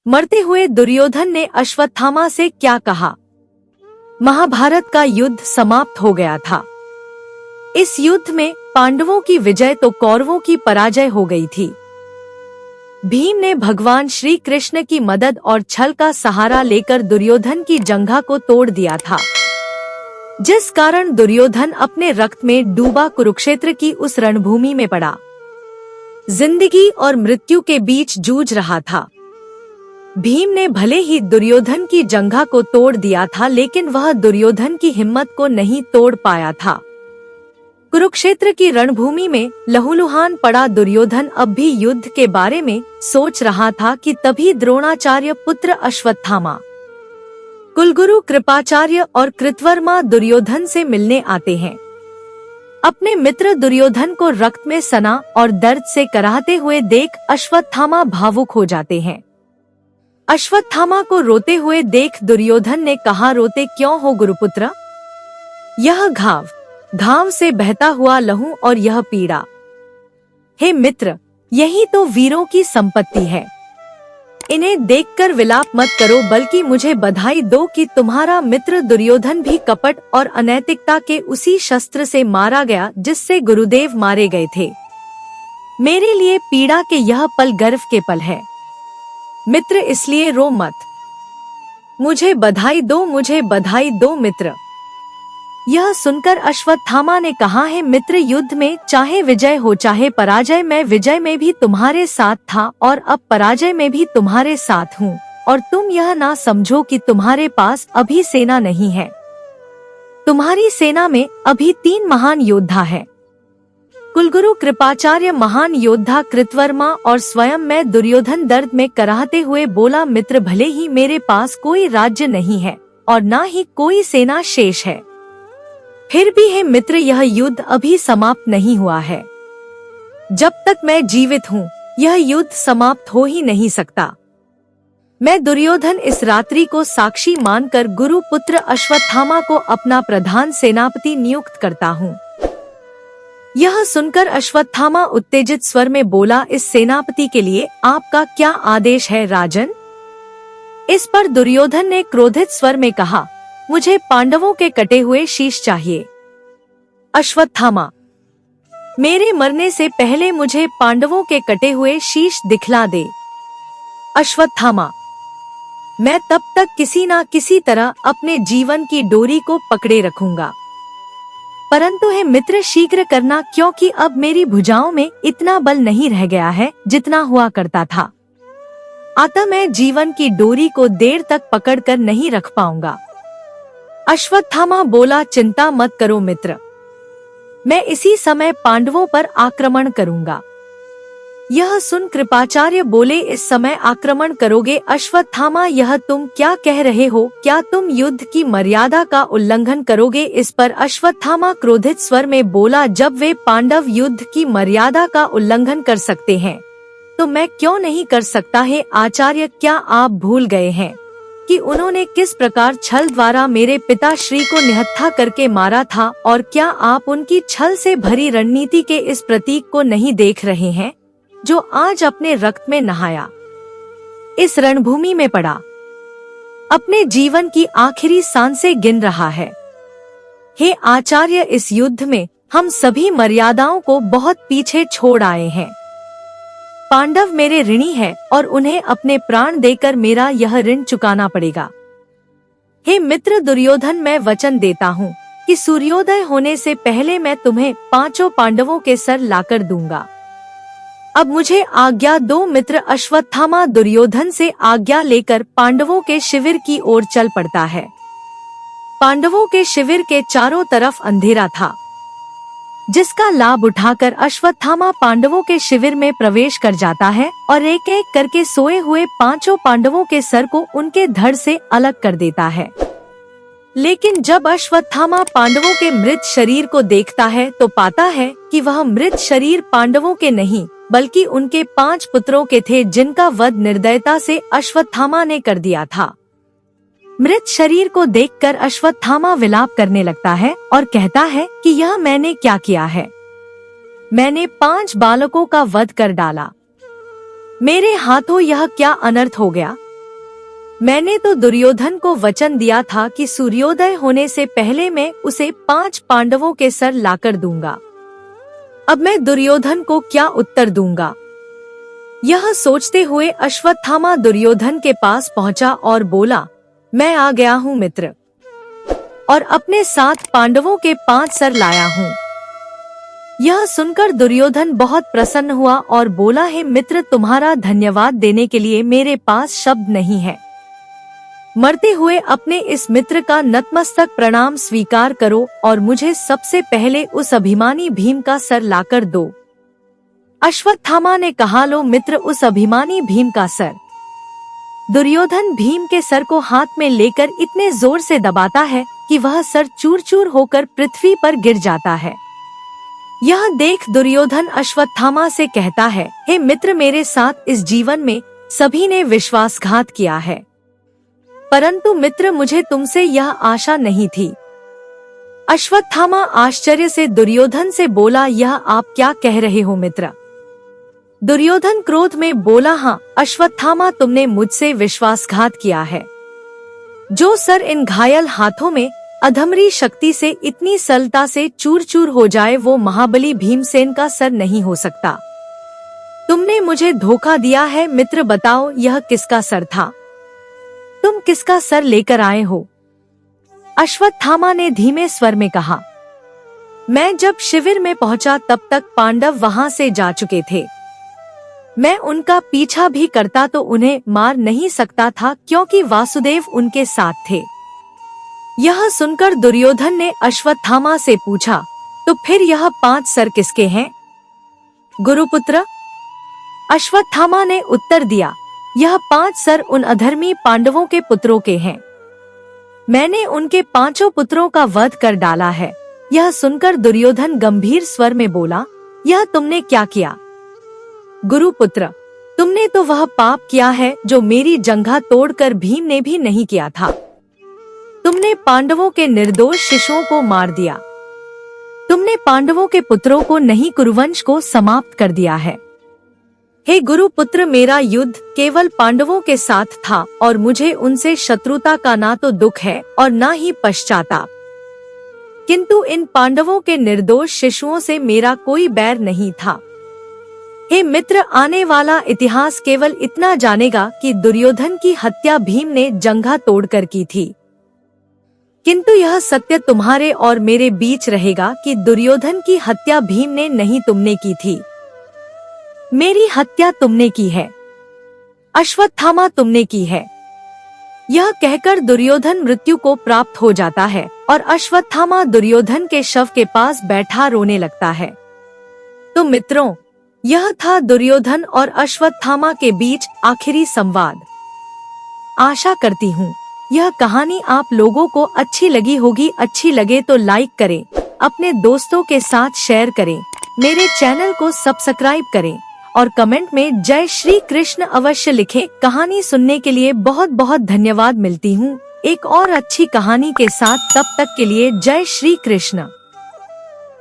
मरते हुए दुर्योधन ने अश्वत्थामा से क्या कहा? महाभारत का युद्ध समाप्त हो गया था। इस युद्ध में पांडवों की विजय तो कौरवों की पराजय हो गई थी। भीम ने भगवान श्री कृष्ण की मदद और छल का सहारा लेकर दुर्योधन की जंघा को तोड़ दिया था, जिस कारण दुर्योधन अपने रक्त में डूबा कुरुक्षेत्र की उस रणभूमि में पड़ा, जिंदगी और मृत्यु के बीच जूझ रहा था। भीम ने भले ही दुर्योधन की जंघा को तोड़ दिया था, लेकिन वह दुर्योधन की हिम्मत को नहीं तोड़ पाया था। कुरुक्षेत्र की रणभूमि में लहूलुहान पड़ा दुर्योधन अब भी युद्ध के बारे में सोच रहा था कि तभी द्रोणाचार्य पुत्र अश्वत्थामा, कुलगुरु कृपाचार्य और कृतवर्मा दुर्योधन से मिलने आते हैं। अपने मित्र दुर्योधन को रक्त में सना और दर्द से कराहते हुए देख अश्वत्थामा भावुक हो जाते हैं। अश्वत्थामा को रोते हुए देख दुर्योधन ने कहा, रोते क्यों हो गुरुपुत्र? यह घाव से बहता हुआ लहू और यह पीड़ा, हे मित्र, यही तो वीरों की संपत्ति है। इन्हें देखकर विलाप मत करो, बल्कि मुझे बधाई दो कि तुम्हारा मित्र दुर्योधन भी कपट और अनैतिकता के उसी शस्त्र से मारा गया जिससे गुरुदेव मारे गए थे। मेरे लिए पीड़ा के यह पल गर्व के पल है। मित्र, इसलिए रो मत। मुझे बधाई दो मित्र। यह सुनकर अश्वत्थामा ने कहा, है मित्र, युद्ध में चाहे विजय हो चाहे पराजय, मैं विजय में भी तुम्हारे साथ था और अब पराजय में भी तुम्हारे साथ हूँ। और तुम यह ना समझो कि तुम्हारे पास अभी सेना नहीं है। तुम्हारी सेना में अभी 3 महान योद्धा है, कुलगुरु कृपाचार्य, महान योद्धा कृतवर्मा और स्वयं मैं दुर्योधन। दर्द में कराहते हुए बोला, मित्र, भले ही मेरे पास कोई राज्य नहीं है और ना ही कोई सेना शेष है, फिर भी है मित्र, यह युद्ध अभी समाप्त नहीं हुआ है। जब तक मैं जीवित हूँ यह युद्ध समाप्त हो ही नहीं सकता। मैं दुर्योधन इस रात्रि को साक्षी मानकर गुरु पुत्र अश्वत्थामा को अपना प्रधान सेनापति नियुक्त करता हूँ। यह सुनकर अश्वत्थामा उत्तेजित स्वर में बोला, इस सेनापति के लिए आपका क्या आदेश है राजन? इस पर दुर्योधन ने क्रोधित स्वर में कहा, मुझे पांडवों के कटे हुए शीश चाहिए। अश्वत्थामा, मेरे मरने से पहले मुझे पांडवों के कटे हुए शीश दिखला दे। अश्वत्थामा, मैं तब तक किसी न किसी तरह अपने जीवन की डोरी को पकड़े रखूंगा, परंतु है मित्र, शीघ्र करना, क्योंकि अब मेरी भुजाओं में इतना बल नहीं रह गया है जितना हुआ करता था। अतः मैं जीवन की डोरी को देर तक पकड़कर नहीं रख पाऊंगा। अश्वत्थामा बोला, चिंता मत करो मित्र, मैं इसी समय पांडवों पर आक्रमण करूंगा। यह सुन कृपाचार्य बोले, इस समय आक्रमण करोगे? अश्वत्थामा, यह तुम क्या कह रहे हो? क्या तुम युद्ध की मर्यादा का उल्लंघन करोगे? इस पर अश्वत्थामा क्रोधित स्वर में बोला, जब वे पांडव युद्ध की मर्यादा का उल्लंघन कर सकते हैं तो मैं क्यों नहीं कर सकता है? आचार्य, क्या आप भूल गए हैं कि उन्होंने किस प्रकार छल द्वारा मेरे पिता श्री को निहत्था करके मारा था? और क्या आप उनकी छल से भरी रणनीति के इस प्रतीक को नहीं देख रहे हैं, जो आज अपने रक्त में नहाया, इस रणभूमि में पड़ा, अपने जीवन की आखिरी सांसें गिन रहा है? हे आचार्य, इस युद्ध में हम सभी मर्यादाओं को बहुत पीछे छोड़ आए हैं। पांडव मेरे ऋणी हैं और उन्हें अपने प्राण देकर मेरा यह ऋण चुकाना पड़ेगा। हे मित्र दुर्योधन, मैं वचन देता हूँ कि सूर्योदय होने से पहले मैं तुम्हें 5 पांडवों के सर लाकर दूंगा। अब मुझे आज्ञा दो मित्र। अश्वत्थामा दुर्योधन से आज्ञा लेकर पांडवों के शिविर की ओर चल पड़ता है। पांडवों के शिविर के चारों तरफ अंधेरा था, जिसका लाभ उठाकर अश्वत्थामा पांडवों के शिविर में प्रवेश कर जाता है और एक एक करके सोए हुए 5 पांडवों के सर को उनके धड़ से अलग कर देता है। लेकिन जब अश्वत्थामा पांडवों के मृत शरीर को देखता है तो पाता है कि वह मृत शरीर पांडवों के नहीं बल्कि उनके 5 पुत्रों के थे, जिनका वध निर्दयता से अश्वत्थामा ने कर दिया था। मृत शरीर को देखकर अश्वत्थामा विलाप करने लगता है और कहता है कि यह मैंने क्या किया है? मैंने 5 बालकों का वध कर डाला। मेरे हाथों यह क्या अनर्थ हो गया? मैंने तो दुर्योधन को वचन दिया था कि सूर्योदय होने से पहले मैं उसे 5 पांडवों के सर लाकर दूंगा। अब मैं दुर्योधन को क्या उत्तर दूंगा? यह सोचते हुए अश्वत्थामा दुर्योधन के पास पहुंचा और बोला, मैं आ गया हूँ मित्र, और अपने साथ पांडवों के 5 सर लाया हूँ। यह सुनकर दुर्योधन बहुत प्रसन्न हुआ और बोला, हे मित्र, तुम्हारा धन्यवाद देने के लिए मेरे पास शब्द नहीं है। मरते हुए अपने इस मित्र का नतमस्तक प्रणाम स्वीकार करो और मुझे सबसे पहले उस अभिमानी भीम का सर लाकर दो। अश्वत्थामा ने कहा, लो मित्र, उस अभिमानी भीम का सर। दुर्योधन भीम के सर को हाथ में लेकर इतने जोर से दबाता है कि वह सर चूर चूर होकर पृथ्वी पर गिर जाता है। यह देख दुर्योधन अश्वत्थामा से कहता है, हे मित्र, मेरे साथ इस जीवन में सभी ने विश्वासघात किया है, परंतु मित्र मुझे तुमसे यह आशा नहीं थी। अश्वत्थामा आश्चर्य से दुर्योधन से बोला, यह आप क्या कह रहे हो मित्र? दुर्योधन क्रोध में बोला, हाँ अश्वत्थामा, तुमने मुझसे विश्वासघात किया है। जो सर इन घायल हाथों में अधमरी शक्ति से इतनी सरलता से चूर चूर हो जाए, वो महाबली भीमसेन का सर नहीं हो सकता। तुमने मुझे धोखा दिया है मित्र, बताओ यह किसका सर था? तुम किसका सर लेकर आए हो? अश्वत्थामा ने धीमे स्वर में कहा, मैं जब शिविर में पहुंचा तब तक पांडव वहां से जा चुके थे। मैं उनका पीछा भी करता तो उन्हें मार नहीं सकता था, क्योंकि वासुदेव उनके साथ थे। यह सुनकर दुर्योधन ने अश्वत्थामा से पूछा, तो फिर यह 5 सर किसके हैं गुरुपुत्र? अश्वत्थामा ने उत्तर दिया, यह 5 सर उन अधर्मी पांडवों के पुत्रों के हैं। मैंने उनके 5 पुत्रों का वध कर डाला है। यह सुनकर दुर्योधन गंभीर स्वर में बोला, यह तुमने क्या किया गुरुपुत्र? तुमने तो वह पाप किया है जो मेरी जंघा तोड़कर भीम ने भी नहीं किया था। तुमने पांडवों के निर्दोष शिशुओं को मार दिया। तुमने पांडवों के पुत्रों को नहीं, कुरुवंश को समाप्त कर दिया है। हे गुरुपुत्र, मेरा युद्ध केवल पांडवों के साथ था और मुझे उनसे शत्रुता का ना तो दुख है और ना ही पश्चाताप, किंतु इन पांडवों के निर्दोष शिशुओं से मेरा कोई बैर नहीं था। हे मित्र, आने वाला इतिहास केवल इतना जानेगा कि दुर्योधन की हत्या भीम ने जंघा तोड़कर की थी, किंतु यह सत्य तुम्हारे और मेरे बीच रहेगा कि दुर्योधन की हत्या भीम ने नहीं, तुमने की थी। मेरी हत्या तुमने की है, अश्वत्थामा तुमने की है। यह कहकर दुर्योधन मृत्यु को प्राप्त हो जाता है और अश्वत्थामा दुर्योधन के शव के पास बैठा रोने लगता है। तो मित्रों, यह था दुर्योधन और अश्वत्थामा के बीच आखिरी संवाद। आशा करती हूँ यह कहानी आप लोगों को अच्छी लगी होगी। अच्छी लगे तो लाइक करें, अपने दोस्तों के साथ शेयर करें, मेरे चैनल को सब्सक्राइब करें और कमेंट में जय श्री कृष्ण अवश्य लिखें। कहानी सुनने के लिए बहुत बहुत धन्यवाद। मिलती हूँ एक और अच्छी कहानी के साथ, तब तक के लिए जय श्री कृष्ण।